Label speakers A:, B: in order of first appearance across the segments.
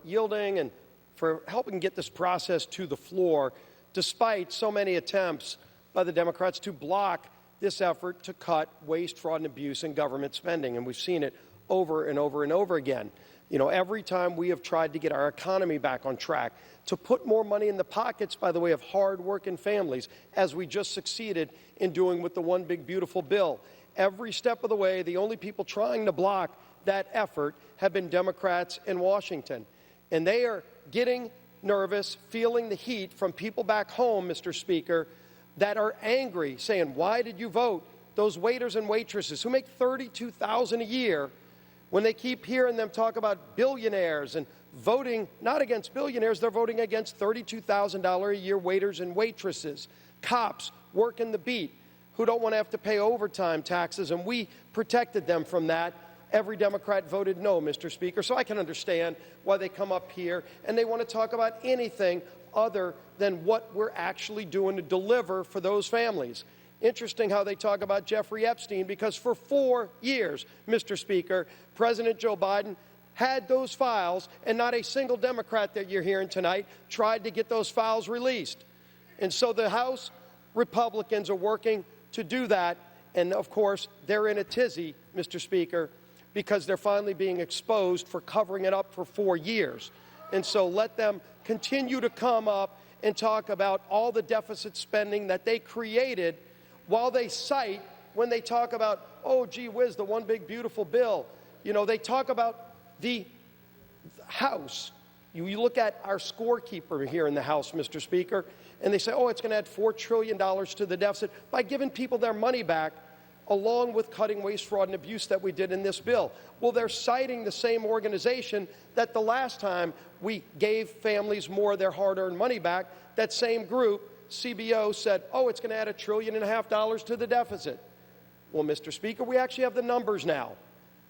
A: yielding and for helping get this process to the floor, despite so many attempts by the Democrats to block this effort to cut waste, fraud, and abuse in government spending. And we've seen it over and over and over again. You know, every time we have tried to get our economy back on track, to put more money in the pockets, by the way, of hard-working families, as we just succeeded in doing with the One Big Beautiful Bill. Every step of the way, the only people trying to block that effort have been Democrats in Washington. And they are getting nervous, feeling the heat from people back home, Mr. Speaker, that are angry, saying, why did you vote? Those waiters and waitresses who make $32,000 a year, when they keep hearing them talk about billionaires and voting not against billionaires, they're voting against $32,000 a year waiters and waitresses, cops working the beat who don't want to have to pay overtime taxes, and we protected them from that. Every Democrat voted no, Mr. Speaker, so I can understand why they come up here and they want to talk about anything other than what we're actually doing to deliver for those families. Interesting how they talk about Jeffrey Epstein, because for 4 years, Mr. Speaker, President Joe Biden had those files, and not a single Democrat that you're hearing tonight tried to get those files released. And so the House Republicans are working to do that, and of course, they're in a tizzy, Mr. Speaker, because they're finally being exposed for covering it up for 4 years. And so let them continue to come up and talk about all the deficit spending that they created, while they cite, when they talk about, oh, gee whiz, the One Big Beautiful Bill, you know, they talk about the House. You look at our scorekeeper here in the House, Mr. Speaker, and they say, oh, it's going to add $4 trillion to the deficit by giving people their money back, along with cutting waste, fraud, and abuse that we did in this bill. Well, they're citing the same organization that the last time we gave families more of their hard-earned money back, that same group, CBO, said, oh, it's going to add $1.5 trillion to the deficit. Well, Mr. Speaker, we actually have the numbers now,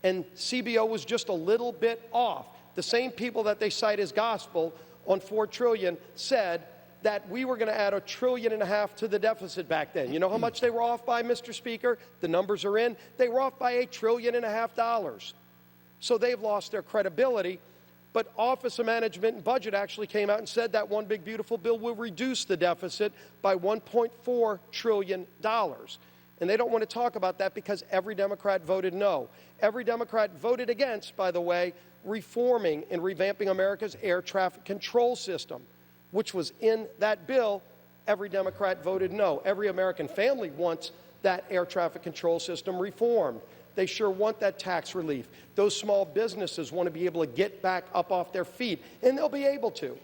A: and CBO was just a little bit off. The same people that they cite as gospel on $4 trillion said that we were going to add $1.5 trillion to the deficit back then. You know how much they were off by, Mr. Speaker? The numbers are in. They were off by $1.5 trillion. So they've lost their credibility. But Office of Management and Budget actually came out and said that One Big Beautiful Bill will reduce the deficit by $1.4 trillion. And they don't want to talk about that because every Democrat voted no. Every Democrat voted against, by the way, reforming and revamping America's air traffic control system, which was in that bill. Every Democrat voted no. Every American family wants that air traffic control system reformed. They sure want that tax relief. Those small businesses want to be able to get back up off their feet, and they'll be able to,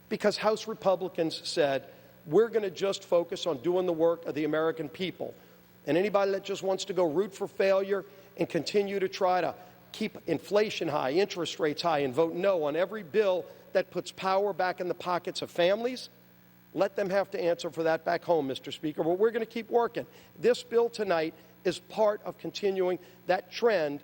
A: because House Republicans said, we're going to just focus on doing the work of the American people. And anybody that just wants to go root for failure and continue to try to keep inflation high, interest rates high, and vote no on every bill that puts power back in the pockets of families, let them have to answer for that back home, Mr. Speaker. But we're going to keep working. This bill tonight is part of continuing that trend